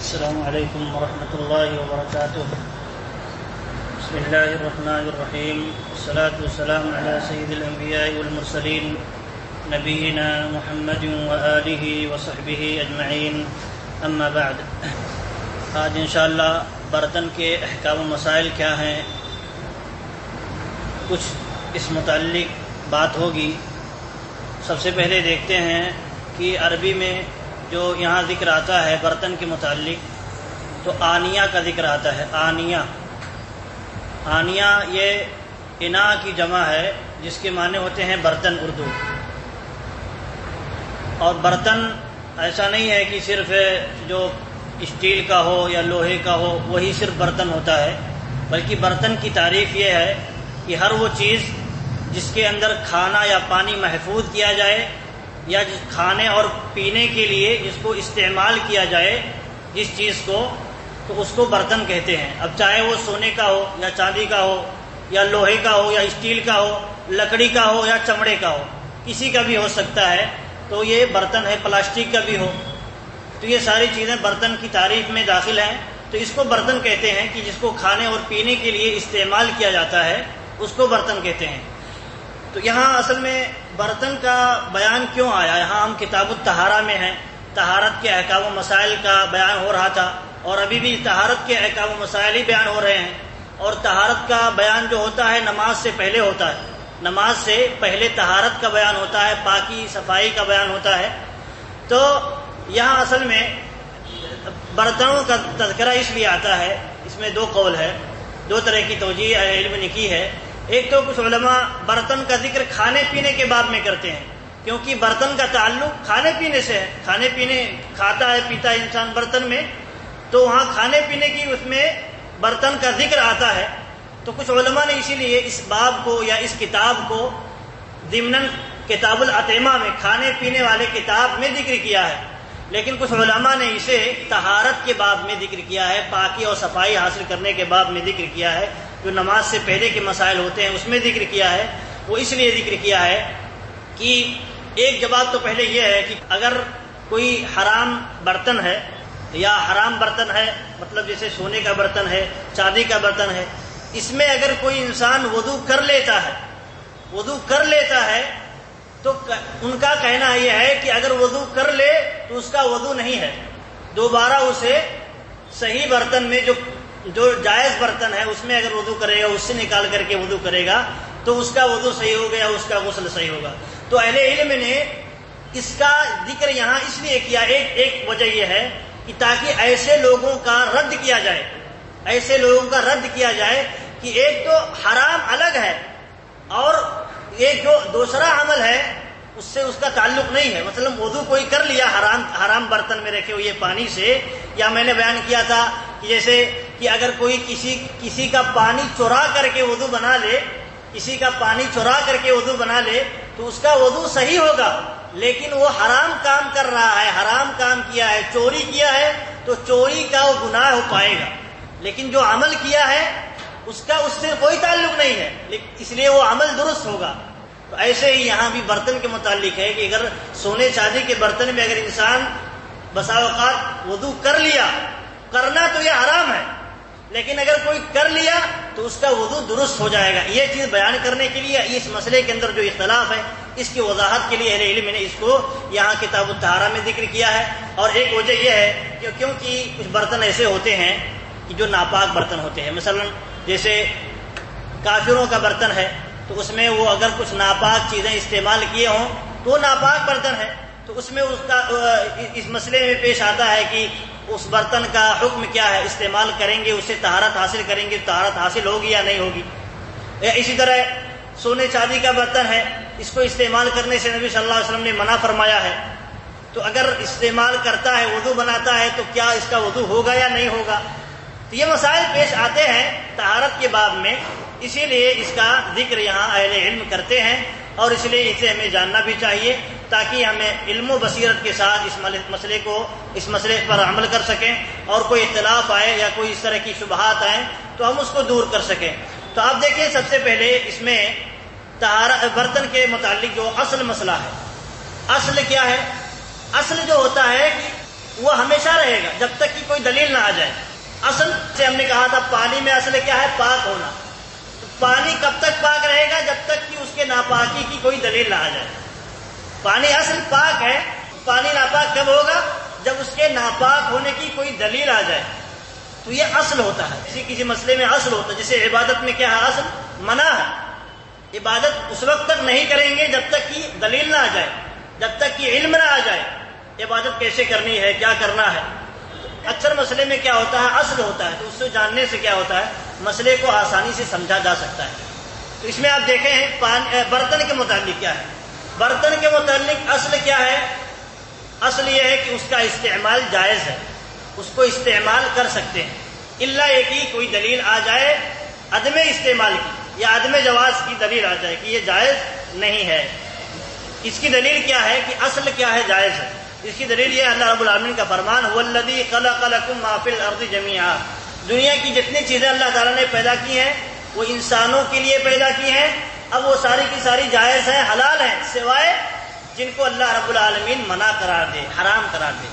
السلام علیکم ورحمۃ اللہ وبرکاتہ. بسم اللہ الرحمن الرحیم. والصلاة والسلام علی سید الانبیاء والمرسلین نبینا محمد وآلہ وصحبہ اجمعین. اما بعد. آج انشاءاللہ برتن کے احکام و مسائل کیا ہیں کچھ اس متعلق بات ہوگی. سب سے پہلے دیکھتے ہیں کہ عربی میں جو یہاں ذکر آتا ہے برتن کے متعلق تو آنیہ کا ذکر آتا ہے. آنیہ یہ اناء کی جمع ہے جس کے معنی ہوتے ہیں برتن اردو. اور برتن ایسا نہیں ہے کہ صرف جو اسٹیل کا ہو یا لوہے کا ہو وہی صرف برتن ہوتا ہے، بلکہ برتن کی تعریف یہ ہے کہ ہر وہ چیز جس کے اندر کھانا یا پانی محفوظ کیا جائے یا جس کھانے اور پینے کے لیے جس کو استعمال کیا جائے جس چیز کو، تو اس کو برتن کہتے ہیں. اب چاہے وہ سونے کا ہو یا چاندی کا ہو یا لوہے کا ہو یا اسٹیل کا ہو، لکڑی کا ہو یا چمڑے کا ہو، کسی کا بھی ہو سکتا ہے تو یہ برتن ہے. پلاسٹک کا بھی ہو تو یہ ساری چیزیں برتن کی تعریف میں داخل ہیں. تو اس کو برتن کہتے ہیں کہ جس کو کھانے اور پینے کے لیے استعمال کیا جاتا ہے اس کو برتن کہتے ہیں. تو یہاں اصل میں برتن کا بیان کیوں آیا؟ یہاں ہم کتاب الطہارہ میں ہیں، طہارت کے احکام و مسائل کا بیان ہو رہا تھا اور ابھی بھی طہارت کے احکام و مسائل ہی بیان ہو رہے ہیں. اور طہارت کا بیان جو ہوتا ہے نماز سے پہلے ہوتا ہے. نماز سے پہلے طہارت کا بیان ہوتا ہے، پاکی صفائی کا بیان ہوتا ہے. تو یہاں اصل میں برتنوں کا تذکرہ اس لیے آتا ہے، اس میں دو قول ہے، دو طرح کی توجیہ علم نے کی ہے. ایک تو کچھ علماء برتن کا ذکر کھانے پینے کے باب میں کرتے ہیں کیونکہ برتن کا تعلق کھانے پینے سے ہے. کھانے پینے کھاتا ہے پیتا ہے انسان برتن میں، تو وہاں کھانے پینے کی اس میں برتن کا ذکر آتا ہے. تو کچھ علماء نے اسی لیے اس باب کو یا اس کتاب کو ضمناً کتاب الاطعمہ میں کھانے پینے والے کتاب میں ذکر کیا ہے. لیکن کچھ علماء نے اسے طہارت کے باب میں ذکر کیا ہے، پاکی اور صفائی حاصل کرنے کے باب میں ذکر کیا ہے. جو نماز سے پہلے کے مسائل ہوتے ہیں اس میں ذکر کیا ہے. وہ اس لیے ذکر کیا ہے کہ ایک جواب تو پہلے یہ ہے کہ اگر کوئی حرام برتن ہے یا حرام برتن ہے، مطلب جیسے سونے کا برتن ہے، چاندی کا برتن ہے، اس میں اگر کوئی انسان وضو کر لیتا ہے تو ان کا کہنا یہ ہے کہ اگر وضو کر لے تو اس کا وضو نہیں ہے. دوبارہ اسے صحیح برتن میں جو جائز برتن ہے اس میں اگر وضو کرے گا، اس سے نکال کر کے وضو کرے گا تو اس کا وضو صحیح ہو گیا، اس کا غسل صحیح ہوگا. تو اہل علم نے اس کا ذکر یہاں اس لیے کیا، ایک وجہ یہ ہے کہ تاکہ ایسے لوگوں کا رد کیا جائے کہ ایک تو حرام الگ ہے اور ایک جو دوسرا عمل ہے اس سے اس کا تعلق نہیں ہے. مثلا وضو کوئی کر لیا حرام برتن میں رکھے ہوئے پانی سے، یا میں نے بیان کیا تھا کہ جیسے کہ اگر کوئی کسی کا پانی چورا کر کے وضو بنا لے تو اس کا وضو صحیح ہوگا، لیکن وہ حرام کام کر رہا ہے، حرام کام کیا ہے، چوری کیا ہے تو چوری کا وہ گناہ ہو پائے گا. لیکن جو عمل کیا ہے اس کا اس سے کوئی تعلق نہیں ہے، اس لیے وہ عمل درست ہوگا. تو ایسے ہی یہاں بھی برتن کے متعلق ہے کہ اگر سونے چاندی کے برتن میں اگر انسان بسا اوقات وضو کر لیا، کرنا تو یہ حرام ہے، لیکن اگر کوئی کر لیا تو اس کا وضو درست ہو جائے گا. یہ چیز بیان کرنے کے لیے اس مسئلے کے اندر جو اختلاف ہے اس کی وضاحت کے لیے اہل علم نے اس کو یہاں کتاب الطہارہ میں ذکر کیا ہے. اور ایک وجہ یہ ہے کہ کیونکہ کچھ برتن ایسے ہوتے ہیں کہ جو ناپاک برتن ہوتے ہیں. مثلا جیسے کافروں کا برتن ہے تو اس میں وہ اگر کچھ ناپاک چیزیں استعمال کیے ہوں تو وہ ناپاک برتن ہے. تو اس میں اس مسئلے میں پیش آتا ہے کہ اس برتن کا حکم کیا ہے، استعمال کریں گے اس سے طہارت حاصل کریں گے، طہارت حاصل ہوگی یا نہیں ہوگی. اسی طرح سونے چاندی کا برتن ہے، اس کو استعمال کرنے سے نبی صلی اللہ علیہ وسلم نے منع فرمایا ہے. تو اگر استعمال کرتا ہے، وضو بناتا ہے، تو کیا اس کا وضو ہوگا یا نہیں ہوگا؟ تو یہ مسائل پیش آتے ہیں طہارت کے باب میں، اسی لیے اس کا ذکر یہاں اہل علم کرتے ہیں اور اس لیے اسے ہمیں جاننا بھی چاہیے تاکہ ہمیں علم و بصیرت کے ساتھ اس مسئلے پر عمل کر سکیں اور کوئی اختلاف آئے یا کوئی اس طرح کی شبہات آئیں تو ہم اس کو دور کر سکیں. تو آپ دیکھیں سب سے پہلے اس میں برتن کے متعلق جو اصل مسئلہ ہے، اصل کیا ہے؟ اصل جو ہوتا ہے کہ وہ ہمیشہ رہے گا جب تک کہ کوئی دلیل آ جائے. اصل سے ہم نے کہا تھا پانی میں اصل کیا ہے؟ پاک ہونا. تو پانی کب تک پاک رہے گا؟ جب تک کہ اس کے ناپاکی کی کوئی دلیل نہ آ جائے. پانی اصل پاک ہے. پانی ناپاک کب ہوگا؟ جب اس کے ناپاک ہونے کی کوئی دلیل آ جائے. تو یہ اصل ہوتا ہے. کسی مسئلے میں اصل ہوتا ہے. جیسے عبادت میں کیا ہے؟ اصل منع ہے. عبادت اس وقت تک نہیں کریں گے جب تک کہ دلیل نہ آ جائے، جب تک کہ علم نہ آ جائے عبادت کیسے کرنی ہے، کیا کرنا ہے. اکثر مسئلے میں کیا ہوتا ہے؟ اصل ہوتا ہے. تو اس سے جاننے سے کیا ہوتا ہے؟ مسئلے کو آسانی سے سمجھا جا سکتا ہے. تو اس میں آپ دیکھیں برتن کے متعلق کیا ہے. برتن کے متعلق اصل کیا ہے؟ اصل یہ ہے کہ اس کا استعمال جائز ہے، اس کو استعمال کر سکتے ہیں، الا یہ کہ کوئی دلیل آ جائے عدم استعمال کی یا عدم جواز کی دلیل آ جائے کہ یہ جائز نہیں ہے. اس کی دلیل کیا ہے کہ اصل کیا ہے؟ جائز ہے. اس کی دلیل یہ اللہ رب العالمین کا فرمان هو الذی خلق لکم ما فی الارض جمیعا. دنیا کی جتنی چیزیں اللہ تعالیٰ نے پیدا کی ہیں وہ انسانوں کے لیے پیدا کی ہیں. اب وہ ساری کی ساری جائز ہیں، حلال ہیں، سوائے جن کو اللہ رب العالمین منع قرار دے، حرام قرار دے.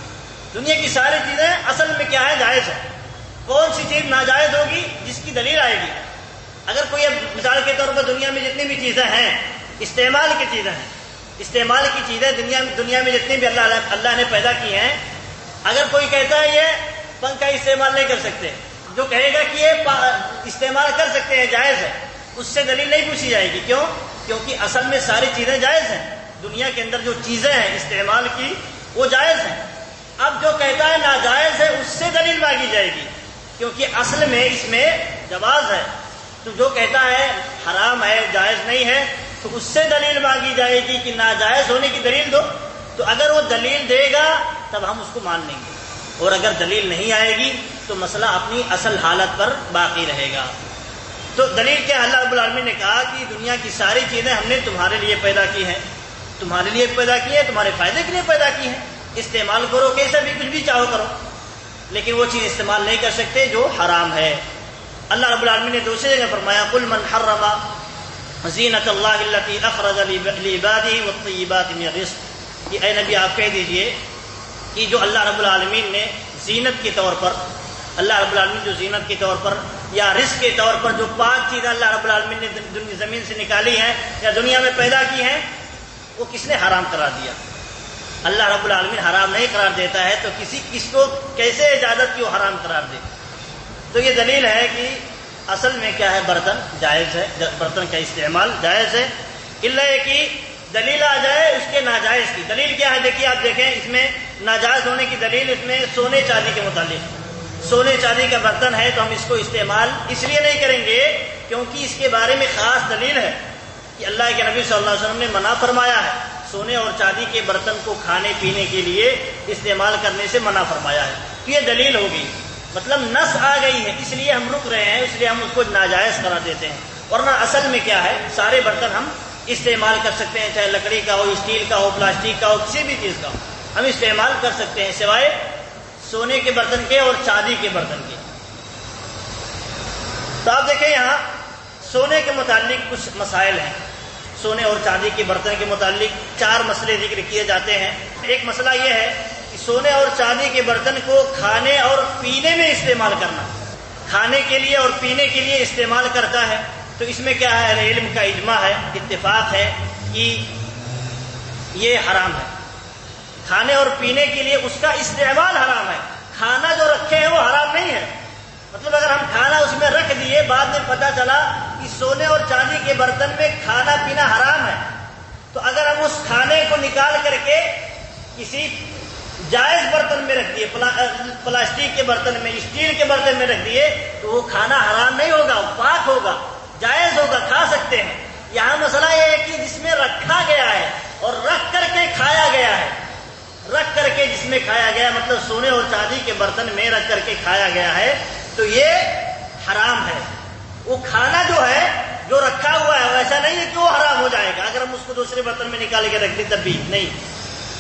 دنیا کی ساری چیزیں اصل میں کیا ہے؟ جائز ہے. کون سی چیز ناجائز ہوگی؟ جس کی دلیل آئے گی. اگر کوئی مثال کے طور پر دنیا میں جتنی بھی چیزیں ہیں استعمال کی چیزیں ہیں، استعمال کی چیزیں دنیا میں جتنی بھی اللہ نے پیدا کی ہیں، اگر کوئی کہتا ہے یہ پنکھا استعمال نہیں کر سکتے، جو کہے گا کہ یہ استعمال کر سکتے ہیں، جائز ہے، اس سے دلیل نہیں پوچھی جائے گی. کیوں؟ کیونکہ اصل میں ساری چیزیں جائز ہیں. دنیا کے اندر جو چیزیں ہیں استعمال کی وہ جائز ہیں. اب جو کہتا ہے ناجائز ہے اس سے دلیل مانگی جائے گی، کیونکہ اصل میں اس میں جواز ہے. تو جو کہتا ہے حرام ہے، جائز نہیں ہے، تو اس سے دلیل مانگی جائے گی کہ ناجائز ہونے کی دلیل دو. تو اگر وہ دلیل دے گا تب ہم اس کو مان لیں گے، اور اگر دلیل نہیں آئے گی تو مسئلہ اپنی اصل حالت پر باقی رہے گا. تو دلیل کیا؟ اللہ رب العالمین نے کہا کہ دنیا کی ساری چیزیں ہم نے تمہارے لیے پیدا کی ہیں، تمہارے لیے پیدا کی ہے، تمہارے فائدے کے لیے پیدا کی ہیں. استعمال کرو، کیسا بھی کچھ بھی چاہو کرو، لیکن وہ چیز استعمال نہیں کر سکتے جو حرام ہے. اللہ رب العالمین نے دوسری جگہ فرمایا قل من حرم زینت اللہ التی اخرج لعبادہ والطیبات من الرزق. کہ اے نبی آپ کہہ دیجئے کہ جو اللہ رب العالمین نے زینت کے طور پر، اللہ رب العالمین جو زینت کے طور پر یا رزق کے طور پر جو پاک چیزیں اللہ رب العالمین نے زمین سے نکالی ہیں یا دنیا میں پیدا کی ہیں، وہ کس نے حرام قرار دیا؟ اللہ رب العالمین حرام نہیں قرار دیتا ہے تو کس کو کیسے اجازت کی وہ حرام قرار دے؟ تو یہ دلیل ہے کہ اصل میں کیا ہے؟ برتن جائز ہے، برتن کا استعمال جائز ہے، الا یہ کہ دلیل آ جائے اس کے ناجائز کی. دلیل کیا ہے؟ دیکھیے آپ دیکھیں اس میں ناجائز ہونے کی دلیل اس میں سونے چاندی کے متعلق. سونے چاندی کا برتن ہے تو ہم اس کو استعمال اس لیے نہیں کریں گے کیونکہ اس کے بارے میں خاص دلیل ہے کہ اللہ کے نبی صلی اللہ علیہ وسلم نے منع فرمایا ہے. سونے اور چاندی کے برتن کو کھانے پینے کے لیے استعمال کرنے سے منع فرمایا ہے. تو یہ دلیل ہوگی، مطلب نص آ گئی ہے، اس لیے ہم رک رہے ہیں، اس لیے ہم اس کو ناجائز قرار دیتے ہیں. ورنہ اصل میں کیا ہے؟ سارے برتن ہم استعمال کر سکتے ہیں، چاہے لکڑی کا ہو، اسٹیل کا ہو، پلاسٹک کا ہو، کسی بھی چیز کا ہو ہم استعمال کر سکتے ہیں، سوائے سونے کے برتن کے اور چاندی کے برتن کے. تو آپ دیکھیں یہاں سونے کے متعلق کچھ مسائل ہیں. سونے اور چاندی کے برتن کے متعلق 4 مسئلے ذکر کیے جاتے ہیں. ایک مسئلہ یہ ہے کہ سونے اور چاندی کے برتن کو کھانے اور پینے میں استعمال کرنا، کھانے کے لیے اور پینے کے لیے استعمال کرتا ہے. تو اس میں کیا ہے؟ اہل علم کا اجماع ہے، اتفاق ہے کہ یہ حرام ہے. کھانے اور پینے کے لیے اس کا استعمال حرام ہے. کھانا جو رکھے ہیں وہ حرام نہیں ہے. مطلب اگر ہم کھانا اس میں رکھ دیے، بعد میں پتہ چلا کہ سونے اور چاندی کے برتن میں کھانا پینا حرام ہے، تو اگر ہم اس کھانے کو نکال کر کے کسی جائز برتن میں رکھ دیے، پلاسٹک کے برتن میں، اسٹیل کے برتن میں رکھ دیے، تو وہ کھانا حرام نہیں ہوگا، پاک ہوگا، جائز ہوگا، کھا سکتے ہیں. یہاں مسئلہ یہ ہے کہ جس میں رکھا گیا ہے اور رکھ کر کے کھایا گیا ہے، رکھ کر کے جس میں کھایا گیا، مطلب سونے اور چاندی کے برتن میں رکھ کر کے کھایا گیا ہے، تو یہ حرام ہے. وہ کھانا جو ہے جو رکھا ہوا ہے ویسا نہیں ہے کہ وہ حرام ہو جائے گا اگر ہم اس کو دوسرے برتن میں نکال کے رکھ دیں تب بھی نہیں،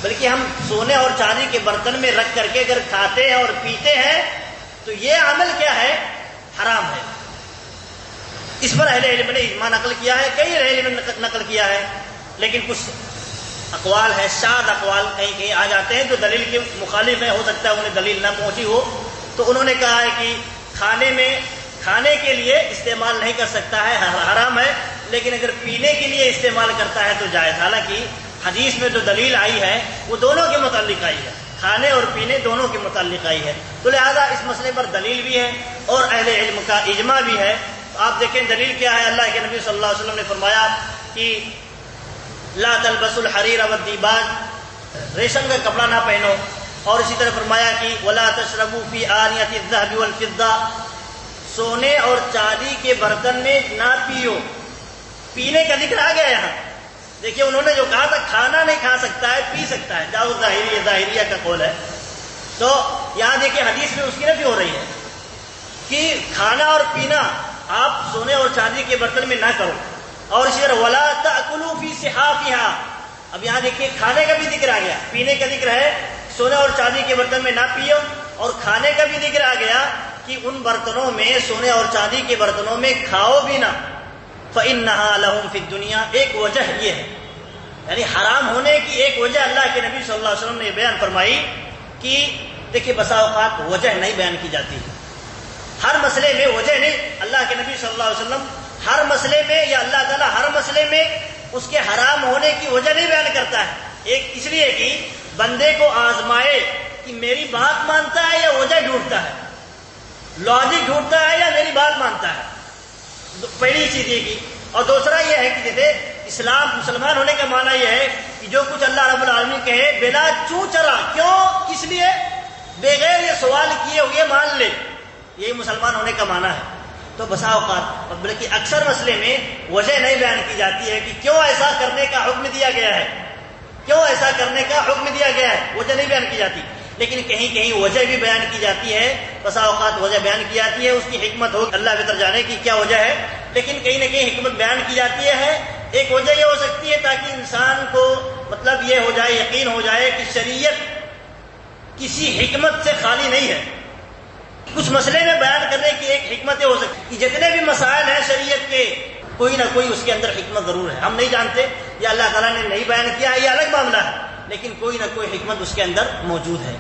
بلکہ ہم سونے اور چاندی کے برتن میں رکھ کر کے اگر کھاتے ہیں اور پیتے ہیں تو یہ عمل کیا ہے؟ حرام ہے. اس پر اہل علم نے اجماع نقل کیا ہے، کئی اہل علم نے نقل کیا ہے، لیکن کچھ اقوال ہے، شاذ اقوال کہیں کہیں آ جاتے ہیں جو دلیل کے مخالف ہیں. ہو سکتا ہے انہیں دلیل نہ پہنچی ہو تو انہوں نے کہا ہے کہ کھانے کے لیے استعمال نہیں کر سکتا ہے، حرام ہے، لیکن اگر پینے کے لیے استعمال کرتا ہے تو جائز۔ حالانکہ حدیث میں جو دلیل آئی ہے وہ دونوں کے متعلق آئی ہے، کھانے اور پینے دونوں کے متعلق آئی ہے، تو لہذا اس مسئلے پر دلیل بھی ہے اور اہل علم کا اجماع بھی ہے۔ آپ دیکھیں دلیل کیا ہے، اللہ کے نبی صلی اللہ علیہ وسلم نے فرمایا کہ لا تلبسوا الحریر والدیباج، ریشم کا کپڑا نہ پہنو، اور اسی طرح فرمایا کہ ولا تشربوا فی آنیۃ الذهب والفضہ، سونے اور چاندی کے برتن میں نہ پیو، پینے کا ذکر آ گیا یہاں۔ دیکھیے انہوں نے جو کہا تھا کھانا نہیں کھا سکتا ہے، پی سکتا ہے، جاؤ ظاہریہ کا قول ہے، تو یہاں دیکھیے حدیث میں اس کی نفی ہو رہی ہے کہ کھانا اور پینا آپ سونے اور چاندی کے برتن میں نہ کرو، اور اسی طرح ولا تأکلوا فی صحافہا، اب یہاں دیکھیے کھانے کا بھی ذکر آ گیا، پینے کا ذکر ہے، سونے اور چاندی کے برتن میں نہ پیو، اور کھانے کا بھی ذکر آ گیا کہ ان برتنوں میں، سونے اور چاندی کے برتنوں میں کھاؤ بھی نہ۔ فإنها لهم فی الدنیا، ایک وجہ یہ ہے، یعنی حرام ہونے کی ایک وجہ اللہ کے نبی صلی اللہ علیہ وسلم نے بیان فرمائی کہ دیکھیے بسا اوقات وجہ نہیں بیان کی جاتی، ہر مسئلے میں وجہ نہیں، اللہ کے نبی صلی اللہ علیہ وسلم ہر مسئلے میں یا اللہ تعالیٰ ہر مسئلے میں اس کے حرام ہونے کی وجہ نہیں بیان کرتا ہے، ایک اس لیے کہ بندے کو آزمائے کہ میری بات مانتا ہے یا وجہ ڈھونڈتا ہے، لاجک ڈھونڈتا ہے یا میری بات مانتا ہے، پہلی چیز یہ کی، اور دوسرا یہ ہے کہ جیسے اسلام مسلمان ہونے کا معنی یہ ہے کہ جو کچھ اللہ رب العالمین کہے بلا چوں چرا، کیوں، کس لیے، بغیر یہ سوال کیے ہوئے مان لے، یہی مسلمان ہونے کا معنی ہے۔ تو بسا اوقات بلکہ اکثر مسئلے میں وجہ نہیں بیان کی جاتی ہے کہ کیوں ایسا کرنے کا حکم دیا گیا ہے، کیوں ایسا کرنے کا حکم دیا گیا ہے، وجہ نہیں بیان کی جاتی، لیکن کہیں کہیں وجہ بھی بیان کی جاتی ہے، بسا اوقات وجہ بیان کی جاتی ہے، اس کی حکمت ہو اللہ بہتر جانے کی کیا وجہ ہے، لیکن کہیں نہ کہیں حکمت بیان کی جاتی ہے۔ ایک وجہ یہ ہو سکتی ہے تاکہ انسان کو مطلب یہ ہو جائے، یقین ہو جائے کہ شریعت کسی حکمت سے خالی نہیں ہے، کچھ مسئلے میں بیان کرنے کی ایک حکمت ہو سکتی ہے کہ جتنے بھی مسائل ہیں شریعت کے، کوئی نہ کوئی اس کے اندر حکمت ضرور ہے، ہم نہیں جانتے یا اللہ تعالیٰ نے نہیں بیان کیا ہے، یہ الگ معاملہ ہے، لیکن کوئی نہ کوئی حکمت اس کے اندر موجود ہے۔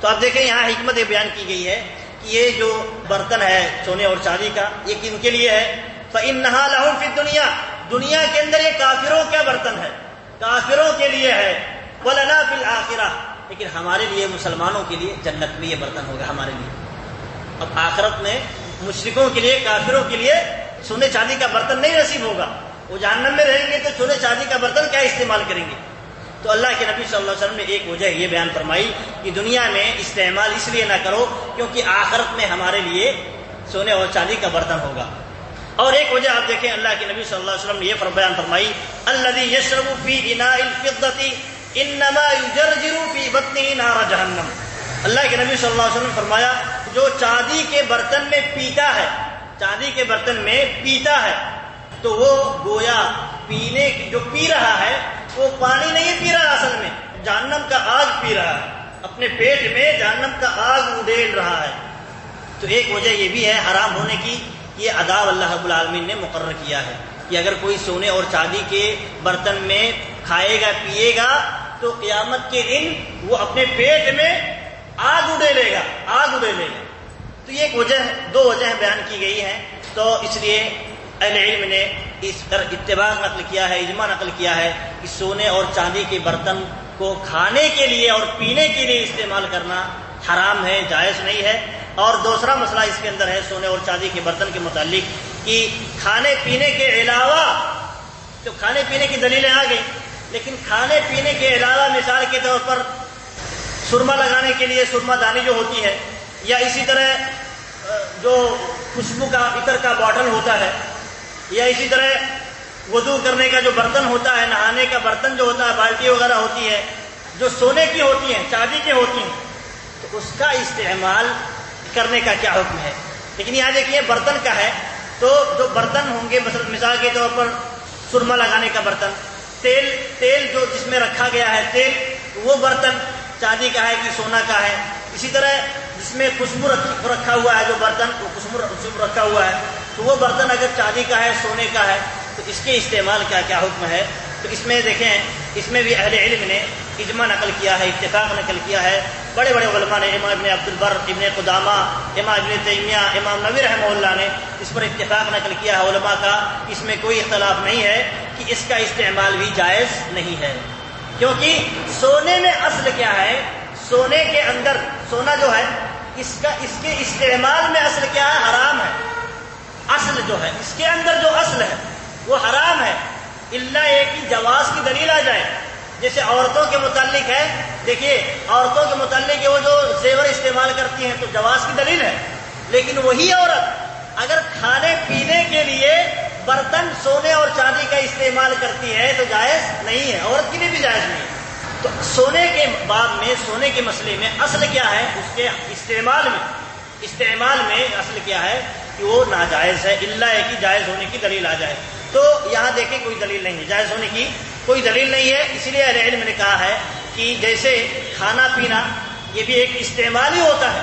تو آپ دیکھیں یہاں حکمت یہ بیان کی گئی ہے کہ یہ جو برتن ہے سونے اور چاندی کا، یہ کن کے لیے ہے، فإنها لهم فی الدنیا، دنیا کے اندر یہ کافروں کا برتن ہے، کافروں کے لیے ہے، ولنا فی الآخرہ، لیکن ہمارے لیے مسلمانوں کے لیے جنت میں یہ برتن ہوگا ہمارے لیے۔ اب آخرت میں مشرکوں کے لیے، کافروں کے لیے سونے چاندی کا برتن نہیں نصیب ہوگا، وہ جہنم میں رہیں گے تو سونے چاندی کا برتن کیا استعمال کریں گے۔ تو اللہ کے نبی صلی اللہ علیہ وسلم نے ایک وجہ یہ بیان فرمائی کہ دنیا میں استعمال اس لیے نہ کرو کیونکہ آخرت میں ہمارے لیے سونے اور چاندی کا برتن ہوگا۔ اور ایک وجہ آپ دیکھیں اللہ کے نبی صلی اللہ علیہ وسلم نے یہ بیان فرمائی الذی یشرب فی اناء الفضة انما یجرجر فی بطنہ نار جہنم، اللہ کے نبی صلی اللہ علیہ وسلم نے فرمایا جو چاندی کے برتن میں پیتا ہے، چاندی کے برتن میں پیتا ہے تو وہ گویا پینے جو پی رہا ہے وہ پانی نہیں پی رہا، اصل میں جہنم کا آگ پی رہا ہے، اپنے پیٹ میں جہنم کا آگ اڈیل رہا ہے۔ تو ایک وجہ یہ بھی ہے حرام ہونے کی، یہ عذاب اللہ رب العالمین نے مقرر کیا ہے کہ اگر کوئی سونے اور چاندی کے برتن میں کھائے گا پیے گا تو قیامت کے دن وہ اپنے پیٹ میں آگ اڈیلے گا، آگ اڈیلے گا۔ تو یہ ایک وجہ، دو وجہ بیان کی گئی ہیں، تو اس لیے اہل علم نے اس پر اتفاق نقل کیا ہے، اجماع نقل کیا ہے کہ سونے اور چاندی کے برتن کو کھانے کے لیے اور پینے کے لیے استعمال کرنا حرام ہے، جائز نہیں ہے۔ اور دوسرا مسئلہ اس کے اندر ہے سونے اور چاندی کے برتن کے متعلق کہ کھانے پینے کے علاوہ، تو کھانے پینے کی دلیلیں آ گئی، لیکن کھانے پینے کے علاوہ مثال کے طور پر سرما لگانے کے لیے سرما دانی جو ہوتی ہے، یا اسی طرح جو خوشبو کا عطر کا باٹل ہوتا ہے، یا اسی طرح وضو کرنے کا جو برتن ہوتا ہے، نہانے کا برتن جو ہوتا ہے، بالٹی وغیرہ ہوتی ہے جو سونے کی ہوتی ہیں، چاندی کی ہوتی ہیں، تو اس کا استعمال کرنے کا کیا حکم ہے۔ لیکن یہاں دیکھیے برتن کا ہے، تو جو برتن ہوں گے مثال کے طور پر سرما لگانے کا برتن، تیل جو جس میں رکھا گیا ہے تیل، وہ برتن چاندی کا ہے کہ سونا کا ہے۔ اسی طرح جس میں خوشبو رکھا ہوا ہے، جو برتن خوشبو رکھا ہوا ہے، تو وہ برتن اگر چاندی کا ہے، سونے کا ہے، تو اس کے استعمال کا کیا حکم ہے۔ تو اس میں دیکھیں، اس میں بھی اہل علم نے اجماع نقل کیا ہے، اتفاق نقل کیا ہے بڑے بڑے علماء نے، امام ابن عبد البر، ابن قدامہ، امام ابن تیمیہ، امام نووی رحمہ اللہ نے اس پر اتفاق نقل کیا ہے علماء کا، اس میں کوئی اختلاف نہیں ہے کہ اس کا استعمال بھی جائز نہیں ہے، کیونکہ سونے میں اصل کیا ہے؟ سونے کے اندر سونا جو ہے اس کے استعمال میں اصل کیا ہے؟ حرام ہے۔ اصل جو ہے اس کے اندر جو اصل ہے وہ حرام ہے، الا یہ کہ جواز کی دلیل آ جائے۔ جیسے عورتوں کے متعلق ہے، دیکھیے عورتوں کے متعلق وہ جو زیور استعمال کرتی ہیں تو جواز کی دلیل ہے، لیکن وہی عورت اگر کھانے پینے کے لیے برتن سونے اور چاندی کا استعمال کرتی ہے تو جائز نہیں ہے، عورت کے لیے بھی جائز نہیں ہے۔ تو سونے کے باب میں، سونے کے مسئلے میں اصل کیا ہے؟ اس کے استعمال میں اصل کیا ہے کہ وہ ناجائز ہے، الا ہے کہ جائز ہونے کی دلیل آ جائے۔ تو یہاں دیکھیں کوئی دلیل نہیں ہے، جائز ہونے کی کوئی دلیل نہیں ہے، اس لیے اہل علم نے کہا ہے کہ جیسے کھانا پینا یہ بھی ایک استعمال ہی ہوتا ہے،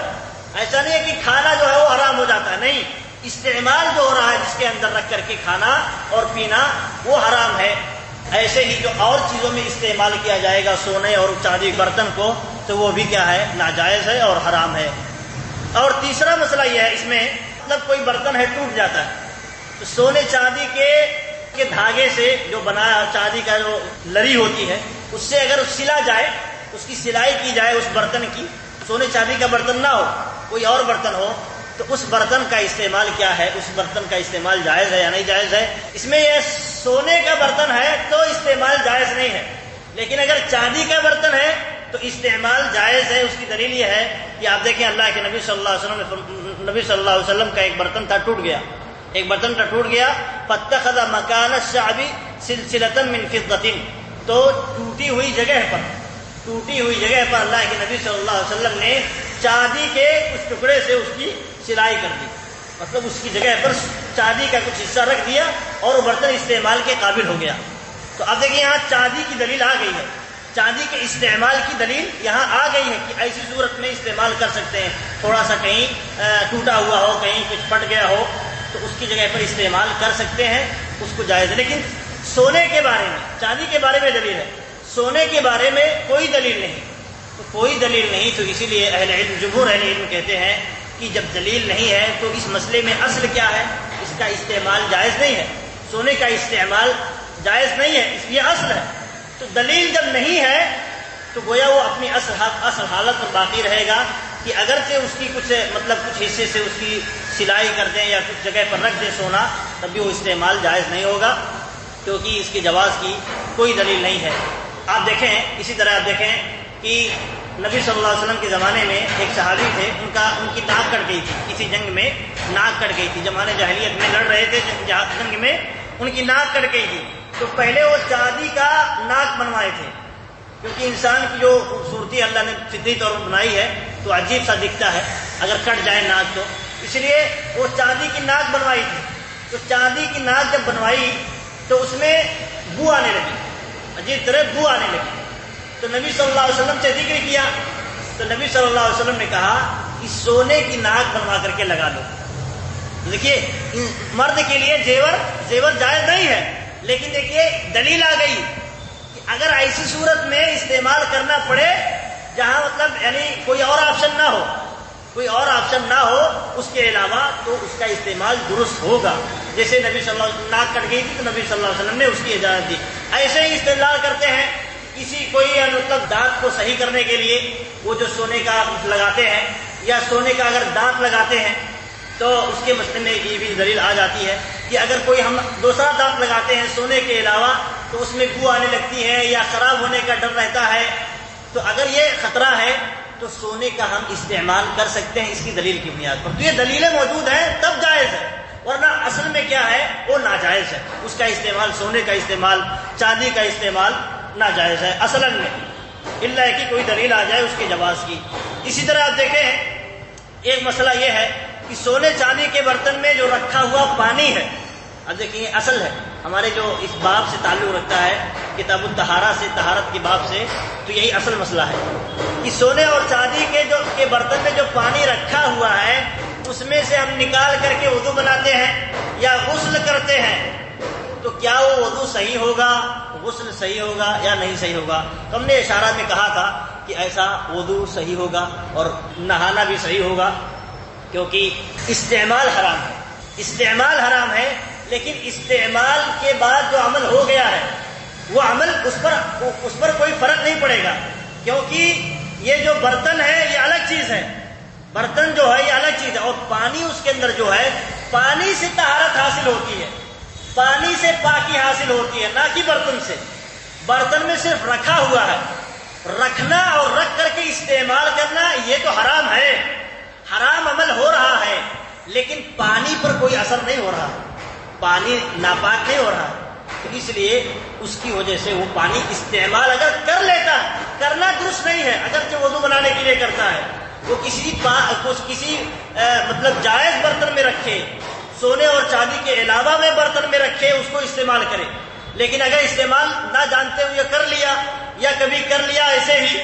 ایسا نہیں ہے کہ کھانا جو ہے وہ حرام ہو جاتا ہے، نہیں، استعمال جو ہو رہا ہے جس کے اندر رکھ کر کے کھانا اور پینا وہ حرام ہے۔ ایسے ہی جو اور چیزوں میں استعمال کیا جائے گا سونے اور چاندی برتن کو تو وہ بھی کیا ہے؟ ناجائز ہے اور حرام ہے۔ اور تیسرا مسئلہ یہ ہے، اس میں مطلب کوئی برتن ہے ٹوٹ جاتا ہے تو سونے چاندی کے دھاگے سے جو بنایا چاندی کا جو لری ہوتی ہے اس سے اگر سلا جائے، اس کی سلائی کی جائے اس برتن کی، سونے چاندی کا برتن نہ ہو کوئی اور برتن ہو، تو اس برتن کا استعمال کیا ہے؟ اس برتن کا استعمال جائز ہے یا نہیں جائز ہے؟ اس میں یہ سونے کا برتن ہے تو استعمال جائز نہیں ہے، لیکن اگر چاندی کا برتن ہے تو استعمال جائز ہے۔ اس کی دلیل یہ ہے کہ آپ دیکھیں اللہ کے نبی صلی اللہ علیہ وسلم کا ایک برتن تھا ٹوٹ گیا، فاتخذ مکان الشعب سلسلۃ من فضۃ، تو ٹوٹی ہوئی جگہ پر اللہ کے نبی صلی اللہ علیہ وسلم نے چاندی کے اس ٹکڑے سے اس کی سلائی کر دی، مطلب اس کی جگہ پر چاندی کا کچھ حصہ رکھ دیا اور وہ برتن استعمال کے قابل ہو گیا۔ تو اب دیکھیں یہاں چاندی کی دلیل آ گئی ہے، چاندی کے استعمال کی دلیل یہاں آ گئی ہے کہ ایسی صورت میں استعمال کر سکتے ہیں، تھوڑا سا کہیں ٹوٹا ہوا ہو، کہیں کچھ پھٹ گیا ہو تو اس کی جگہ پر استعمال کر سکتے ہیں، اس کو جائز ہے۔ لیکن سونے کے بارے میں، چاندی کے بارے میں دلیل ہے، سونے کے بارے میں کوئی دلیل نہیں، تو کوئی دلیل نہیں، تو اسی لیے جمہور اہل علم کہتے ہیں کہ جب دلیل نہیں ہے تو اس مسئلے میں اصل کیا ہے؟ اس کا استعمال جائز نہیں ہے، سونے کا استعمال جائز نہیں ہے، اس لیے اصل ہے۔ تو دلیل جب نہیں ہے تو گویا وہ اپنی اصل حالت پر باقی رہے گا کہ اگرچہ اس کی کچھ حصے سے اس کی سلائی کر دیں یا کچھ جگہ پر رکھ دیں سونا، تب بھی وہ استعمال جائز نہیں ہوگا، کیونکہ اس کے جواز کی کوئی دلیل نہیں ہے۔ آپ دیکھیں اسی طرح آپ دیکھیں کہ نبی صلی اللہ علیہ وسلم کے زمانے میں ایک صحابی تھے، ان کی ناک کٹ گئی تھی، کسی جنگ میں ناک کٹ گئی تھی، زمانے جاہلیت میں لڑ رہے تھے جنگ میں، ان کی ناک کٹ گئی تھی، تو پہلے وہ چاندی کا ناک بنوائے تھے، کیونکہ انسان کی جو خوبصورتی اللہ نے فطری طور پر بنائی ہے تو عجیب سا دکھتا ہے اگر کٹ جائے ناک تو، اس لیے وہ چاندی کی ناک بنوائی تھی۔ تو چاندی کی ناک جب بنوائی تو اس میں بو آنے لگی، عجیب طرح بو آنے لگی، تو نبی صلی اللہ علیہ وسلم سے ذکر کیا تو نبی صلی اللہ علیہ وسلم نے کہا کہ سونے کی ناک بنوا کر کے لگا دو۔ دیکھیے مرد کے لیے زیور جائز نہیں ہے، لیکن دیکھیے دلیل آ گئی کہ اگر ایسی صورت میں استعمال کرنا پڑے جہاں مطلب یعنی کوئی اور آپشن نہ ہو اس کے علاوہ، تو اس کا استعمال درست ہوگا۔ جیسے نبی صلی اللہ علیہ وسلم ناک کٹ گئی تھی تو نبی صلی اللہ علیہ وسلم نے اس کی اجازت دی۔ ایسے ہی استعمال کرتے ہیں کوئی مطلب دانت کو صحیح کرنے کے لیے وہ جو سونے کا لگاتے ہیں یا سونے کا اگر دانت لگاتے ہیں تو اس کے مسئلے میں یہ بھی دلیل آ جاتی ہے کہ اگر کوئی ہم دوسرا دانت لگاتے ہیں سونے کے علاوہ تو اس میں بو آنے لگتی ہے یا خراب ہونے کا ڈر رہتا ہے، تو اگر یہ خطرہ ہے تو سونے کا ہم استعمال کر سکتے ہیں اس کی دلیل کی بنیاد پر۔ تو یہ دلیلیں موجود ہیں تب جائز ہے، ورنہ اصل میں کیا ہے؟ وہ ناجائز ہے، اس کا استعمال، سونے کا استعمال، چاندی کا استعمال ناجائز ہے اصلاً میں، الا کہ کوئی دلیل آ جائے اس کے جواز کی۔ اسی طرح آپ دیکھیں ایک مسئلہ یہ ہے کہ سونے چاندی کے برتن میں جو رکھا ہوا پانی ہے، اب دیکھیں اصل ہے ہمارے جو اس باب سے تعلق رکھتا ہے کتاب الطہارہ سے، طہارت کے باب سے، تو یہی اصل مسئلہ ہے کہ سونے اور چاندی کے برتن میں جو پانی رکھا ہوا ہے اس میں سے ہم نکال کر کے وضو بناتے ہیں یا غسل کرتے ہیں، تو کیا وہ وضو صحیح ہوگا، غسل صحیح ہوگا یا نہیں صحیح ہوگا؟ تو ہم نے اشارہ میں کہا تھا کہ ایسا وضو صحیح ہوگا اور نہانا بھی صحیح ہوگا، کیونکہ استعمال حرام ہے، استعمال حرام ہے، لیکن استعمال کے بعد جو عمل ہو گیا ہے وہ عمل اس پر کوئی فرق نہیں پڑے گا، کیونکہ یہ جو برتن ہے یہ الگ چیز ہے، برتن جو ہے یہ الگ چیز ہے، اور پانی اس کے اندر جو ہے پانی سے طہارت حاصل ہوتی ہے، پانی سے پاکی حاصل ہوتی ہے، نہ کہ برتن سے۔ برتن میں صرف رکھا ہوا ہے، رکھنا اور رکھ کر کے استعمال کرنا یہ تو حرام ہے، حرام عمل ہو رہا ہے، لیکن پانی پر کوئی اثر نہیں ہو رہا، پانی ناپاک نہیں ہو رہا، تو اس لیے اس کی وجہ سے وہ پانی استعمال اگر کر لیتا ہے، کرنا درست نہیں ہے، اگرچہ وضو بنانے کے لیے کرتا ہے، وہ کسی مطلب جائز برتن میں رکھے، سونے اور چاندی کے علاوہ میں برتن میں رکھے، اس کو استعمال کرے، لیکن اگر استعمال نہ جانتے ہوئے کر لیا یا کبھی کر لیا ایسے ہی،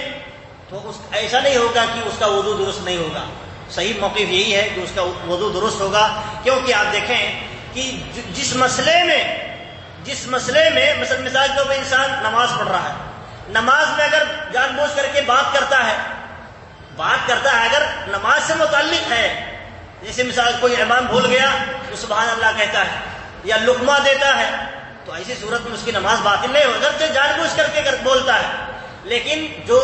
تو ایسا نہیں ہوگا کہ اس کا وضو درست نہیں ہوگا۔ صحیح موقف یہی ہے کہ اس کا وضو درست ہوگا، کیونکہ آپ دیکھیں کہ جس مسئلے میں مثال کے طور پہ انسان نماز پڑھ رہا ہے، نماز میں اگر جان بوجھ کر کے بات کرتا ہے اگر نماز سے متعلق ہے، جیسے مثال کوئی امام بھول گیا تو سبحان اللہ کہتا ہے یا لقمہ دیتا ہے، تو ایسی صورت میں اس کی نماز باطل نہیں ہوگی، اگرچہ جان بوجھ کر کے بولتا ہے، لیکن جو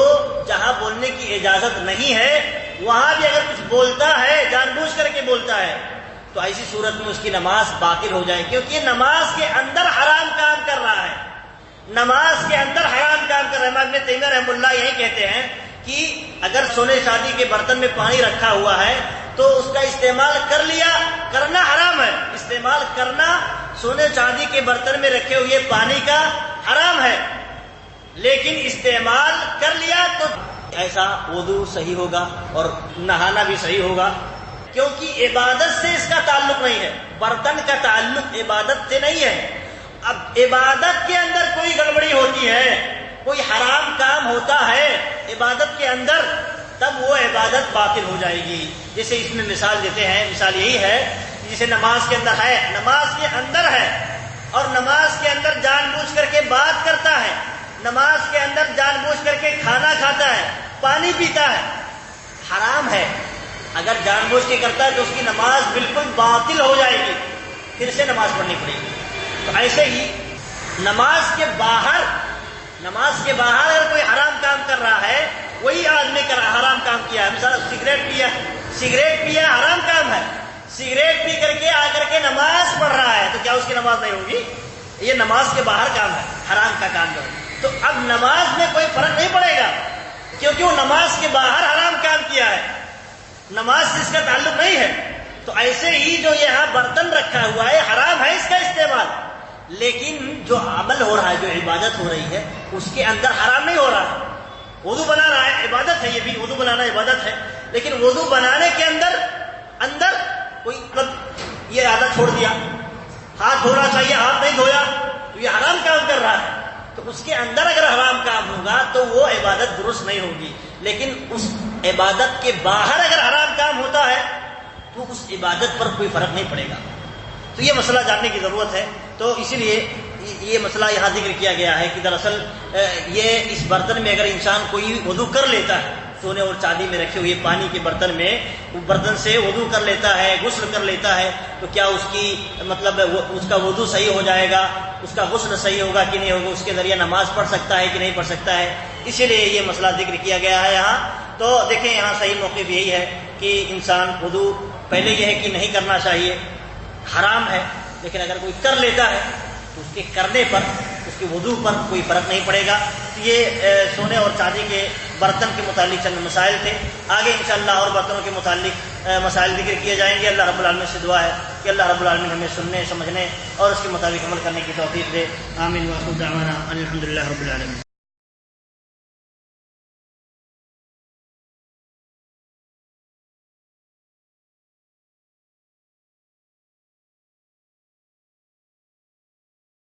جہاں بولنے کی اجازت نہیں ہے وہاں بھی اگر کچھ بولتا ہے، جان بوجھ کر کے بولتا ہے، تو ایسی صورت میں اس کی نماز باطل ہو جائے، کیونکہ یہ نماز کے اندر حرام کام کر رہا ہے، نماز کے اندر حرام کام کر رہا ہے۔ ابن تیمیہ رحمہ اللہ یہی کہتے ہیں کہ اگر سونے چاندی کے برتن میں پانی رکھا ہوا ہے تو اس کا استعمال کر لیا، کرنا حرام ہے، استعمال کرنا سونے چاندی کے برتن میں رکھے ہوئے پانی کا حرام ہے، لیکن استعمال کر لیا تو ایسا وضو صحیح ہوگا اور نہانا بھی صحیح ہوگا، کیونکہ عبادت سے اس کا تعلق نہیں ہے، برتن کا تعلق عبادت سے نہیں ہے۔ اب عبادت کے اندر کوئی گڑبڑی ہوتی ہے، کوئی حرام کام ہوتا ہے عبادت کے اندر، تب وہ عبادت باطل ہو جائے گی۔ جیسے اس میں مثال دیتے ہیں، مثال یہی ہے جسے نماز کے اندر ہے، نماز کے اندر ہے اور نماز کے اندر جان بوجھ کر کے بات کرتا ہے، نماز کے اندر جان بوجھ کر کے کھانا کھاتا ہے، پانی پیتا ہے، حرام ہے، اگر جان بوجھ کے کرتا ہے تو اس کی نماز بالکل باطل ہو جائے گی، پھر سے نماز پڑھنی پڑے گی۔ تو ایسے ہی نماز کے باہر اگر کوئی حرام کام کر رہا ہے، وہی آدمی حرام کام کیا ہے، مثلا سگریٹ پیا حرام کام ہے، سگریٹ پی کر کے آ کر کے نماز پڑھ رہا ہے، تو کیا اس کی نماز نہیں ہوگی؟ یہ نماز کے باہر کام ہے، حرام کا کام جو ہے، تو اب نماز میں کوئی فرق نہیں پڑے گا، کیونکہ وہ نماز کے باہر حرام کام کیا ہے، نماز سے اس کا تعلق نہیں ہے۔ تو ایسے ہی جو یہاں برتن رکھا ہوا ہے حرام ہے اس کا استعمال، لیکن جو عمل ہو رہا ہے، جو عبادت ہو رہی ہے، اس کے اندر حرام نہیں ہو رہا ہے۔ وضو بنا رہا ہے، عبادت ہے، یہ بھی وضو بنانا عبادت ہے، لیکن وضو بنانے کے اندر کوئی مطلب یہ عادت چھوڑ دیا، ہاتھ دھونا چاہیے، ہاتھ نہیں دھویا، تو یہ حرام کام کر رہا ہے، تو اس کے اندر اگر حرام کام ہوگا تو وہ عبادت درست نہیں ہوگی، لیکن اس عبادت کے باہر اگر حرام کام ہوتا ہے تو اس عبادت پر کوئی فرق نہیں پڑے گا۔ تو یہ مسئلہ جاننے کی ضرورت ہے، تو اسی لیے یہ مسئلہ یہاں ذکر کیا گیا ہے کہ دراصل یہ اس برتن میں اگر انسان کوئی وضو کر لیتا ہے، سونے اور چاندی میں رکھے ہوئے پانی کے برتن میں وہ برتن سے وضو کر لیتا ہے، غسل کر لیتا ہے، تو کیا اس کی مطلب اس کا وضو صحیح ہو جائے گا، اس کا غسل صحیح ہوگا کہ نہیں ہوگا، اس کے ذریعے نماز پڑھ سکتا ہے کہ نہیں پڑھ سکتا ہے، اسی لیے یہ مسئلہ ذکر کیا گیا ہے یہاں۔ تو دیکھیں یہاں صحیح موقف یہی ہے کہ انسان وضو پہلے یہ ہے کہ نہیں کرنا چاہیے، حرام ہے، لیکن اگر کوئی کر لیتا ہے تو اس کے کرنے پر، اس کے وضو پر کوئی فرق نہیں پڑے گا۔ یہ سونے اور چاندی کے برتن کے متعلق چند مسائل تھے، آگے انشاءاللہ اور برتنوں کے متعلق مسائل ذکر کیے جائیں گے۔ اللہ رب العالمین سے دعا ہے کہ اللہ رب العالمین ہمیں سننے، سمجھنے اور اس کے مطابق عمل کرنے کی توفیق دے۔ آمین۔ وآخر دعوانا ان الحمد للہ رب العالمین۔